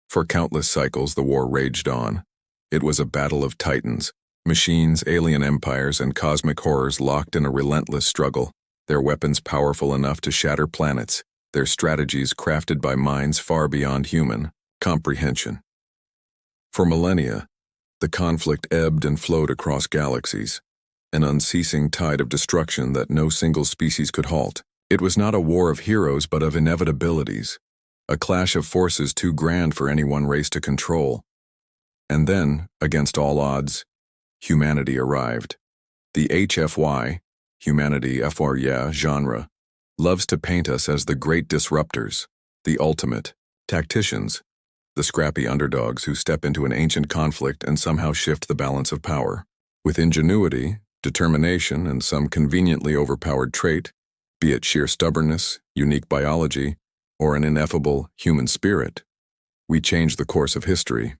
For countless cycles, the war raged on. It was a battle of titans, machines, alien empires, and cosmic horrors locked in a relentless struggle, their weapons powerful enough to shatter planets, their strategies crafted by minds far beyond human comprehension. For millennia, the conflict ebbed and flowed across galaxies, an unceasing tide of destruction that no single species could halt. It was not a war of heroes but of inevitabilities, a clash of forces too grand for any one race to control. And then, against all odds, humanity arrived. The HFY, humanity genre, loves to paint us as the great disruptors, the ultimate tacticians, the scrappy underdogs who step into an ancient conflict and somehow shift the balance of power. With ingenuity, determination, and some conveniently overpowered trait, be it sheer stubbornness, unique biology, or an ineffable human spirit, we change the course of history.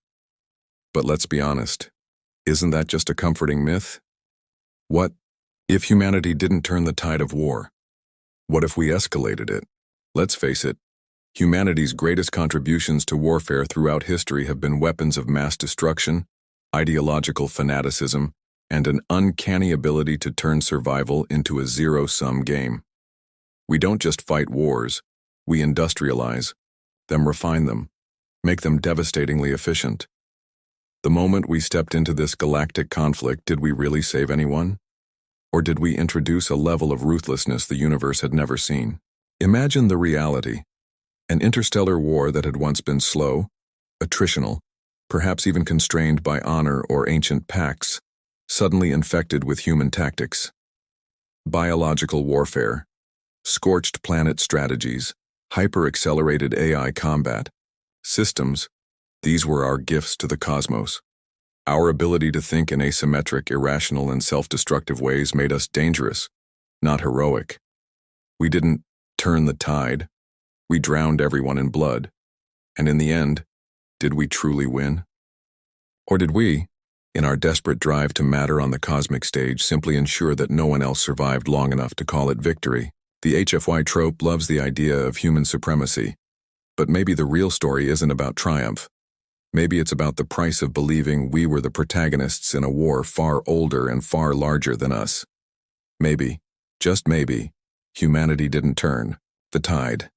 But let's be honest, isn't that just a comforting myth? What if humanity didn't turn the tide of war? What if we escalated it? Let's face it, humanity's greatest contributions to warfare throughout history have been weapons of mass destruction, ideological fanaticism, and an uncanny ability to turn survival into a zero-sum game. We don't just fight wars, we industrialize them, refine them, make them devastatingly efficient. The moment we stepped into this galactic conflict, did we really save anyone? Or did we introduce a level of ruthlessness the universe had never seen? Imagine the reality. An interstellar war that had once been slow, attritional, perhaps even constrained by honor or ancient pacts, suddenly infected with human tactics. Biological warfare, scorched planet strategies, hyper-accelerated AI combat, systems, these were our gifts to the cosmos. Our ability to think in asymmetric, irrational, and self-destructive ways made us dangerous, not heroic. We didn't turn the tide. We drowned everyone in blood. And in the end, did we truly win? Or did we, in our desperate drive to matter on the cosmic stage, simply ensure that no one else survived long enough to call it victory? The HFY trope loves the idea of human supremacy. But maybe the real story isn't about triumph. Maybe it's about the price of believing we were the protagonists in a war far older and far larger than us. Maybe, just maybe, humanity didn't turn the tide.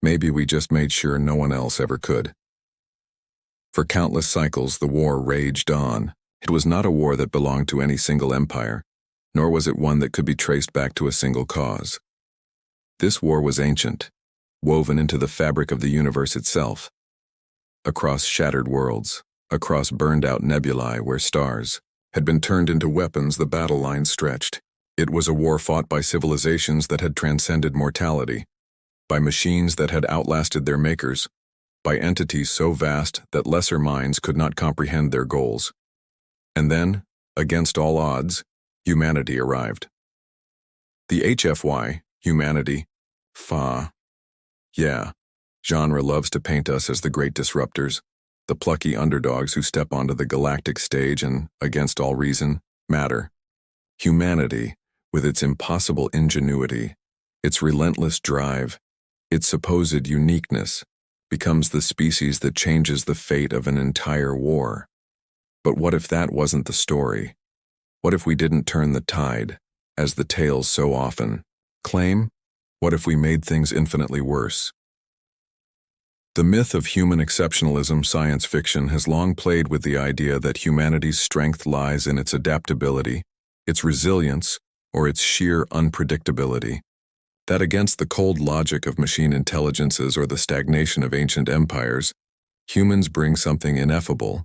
Maybe we just made sure no one else ever could. For countless cycles, the war raged on. It was not a war that belonged to any single empire, nor was it one that could be traced back to a single cause. This war was ancient, woven into the fabric of the universe itself. Across shattered worlds, across burned-out nebulae where stars had been turned into weapons, the battle lines stretched. It was a war fought by civilizations that had transcended mortality, by machines that had outlasted their makers, by entities so vast that lesser minds could not comprehend their goals. And then, against all odds, humanity arrived. The HFY, humanity, genre loves to paint us as the great disruptors, the plucky underdogs who step onto the galactic stage and, against all reason, matter. Humanity, with its impossible ingenuity, its relentless drive, its supposed uniqueness, becomes the species that changes the fate of an entire war. But what if that wasn't the story? What if we didn't turn the tide, as the tales so often claim? What if we made things infinitely worse? The myth of human exceptionalism science fiction has long played with the idea that humanity's strength lies in its adaptability, its resilience, or its sheer unpredictability. That against the cold logic of machine intelligences or the stagnation of ancient empires, humans bring something ineffable,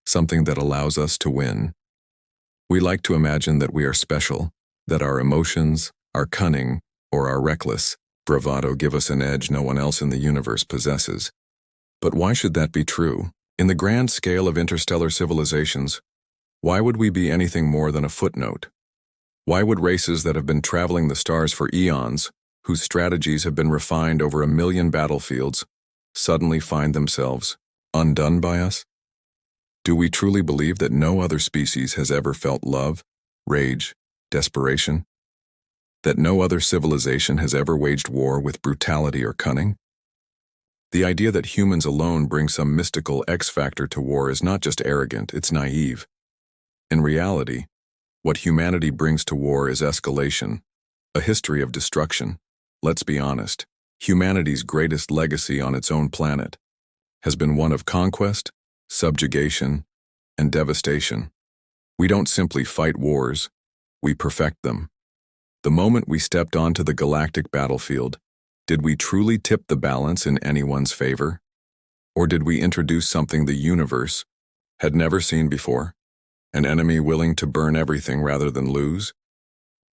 something that allows us to win. We like to imagine that we are special, that our emotions, our cunning, or our reckless bravado give us an edge no one else in the universe possesses. But why should that be true? In the grand scale of interstellar civilizations, why would we be anything more than a footnote? Why would races that have been traveling the stars for eons, whose strategies have been refined over 1 million battlefields, suddenly find themselves undone by us? Do we truly believe that no other species has ever felt love, rage, desperation? That no other civilization has ever waged war with brutality or cunning? The idea that humans alone bring some mystical X factor to war is not just arrogant, it's naive. In reality, what humanity brings to war is escalation, a history of destruction. Let's be honest, humanity's greatest legacy on its own planet has been one of conquest, subjugation, and devastation. We don't simply fight wars, we perfect them. The moment we stepped onto the galactic battlefield, did we truly tip the balance in anyone's favor? Or did we introduce something the universe had never seen before? An enemy willing to burn everything rather than lose?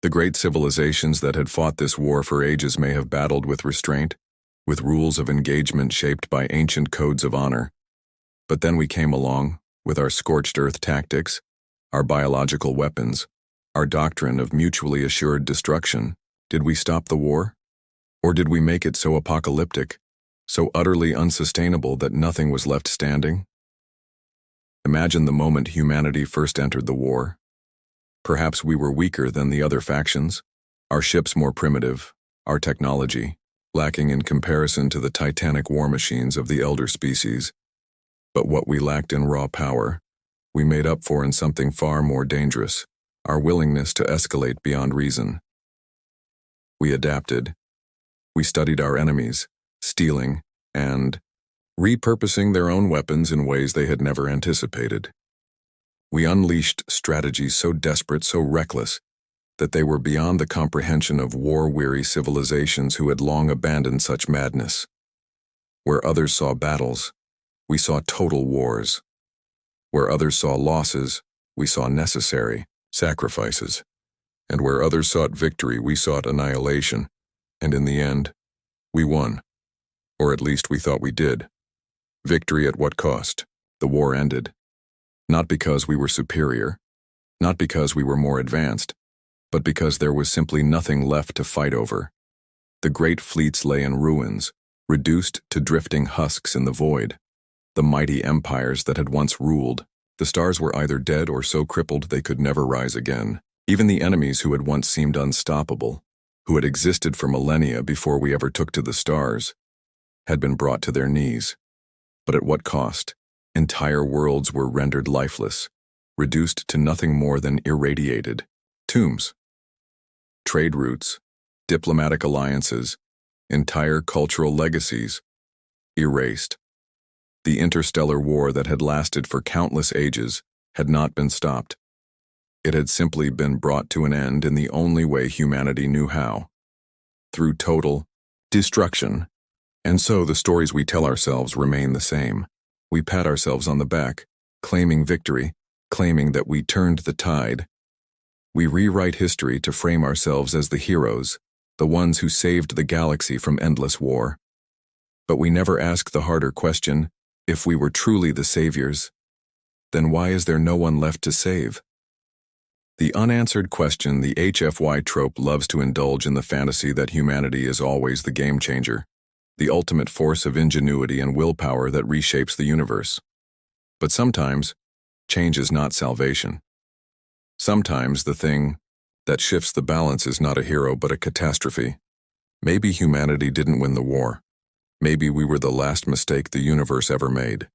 The great civilizations that had fought this war for ages may have battled with restraint, with rules of engagement shaped by ancient codes of honor. But then we came along, with our scorched earth tactics, our biological weapons, our doctrine of mutually assured destruction. Did we stop the war? Or did we make it so apocalyptic, so utterly unsustainable that nothing was left standing? Imagine the moment humanity first entered the war. Perhaps we were weaker than the other factions, our ships more primitive, our technology lacking in comparison to the titanic war machines of the elder species. But what we lacked in raw power, we made up for in something far more dangerous, our willingness to escalate beyond reason. We adapted. We studied our enemies, stealing and repurposing their own weapons in ways they had never anticipated. We unleashed strategies so desperate, so reckless, that they were beyond the comprehension of war-weary civilizations who had long abandoned such madness. Where others saw battles, we saw total wars. Where others saw losses, we saw necessary sacrifices. And where others sought victory, we sought annihilation. And in the end, we won. Or at least we thought we did. Victory at what cost? The war ended. Not because we were superior, not because we were more advanced, but because there was simply nothing left to fight over. The great fleets lay in ruins, reduced to drifting husks in the void. The mighty empires that had once ruled, the stars were either dead or so crippled they could never rise again. Even the enemies who had once seemed unstoppable, who had existed for millennia before we ever took to the stars, had been brought to their knees. But at what cost? Entire worlds were rendered lifeless, reduced to nothing more than irradiated tombs. Trade routes, diplomatic alliances, entire cultural legacies, erased. The interstellar war that had lasted for countless ages had not been stopped. It had simply been brought to an end in the only way humanity knew how, through total destruction. And so the stories we tell ourselves remain the same. We pat ourselves on the back, claiming victory, claiming that we turned the tide. We rewrite history to frame ourselves as the heroes, the ones who saved the galaxy from endless war. But we never ask the harder question, if we were truly the saviors, then why is there no one left to save? The unanswered question the HFY trope loves to indulge in the fantasy that humanity is always the game changer, the ultimate force of ingenuity and willpower that reshapes the universe. But sometimes, change is not salvation. Sometimes the thing that shifts the balance is not a hero but a catastrophe. Maybe humanity didn't win the war. Maybe we were the last mistake the universe ever made.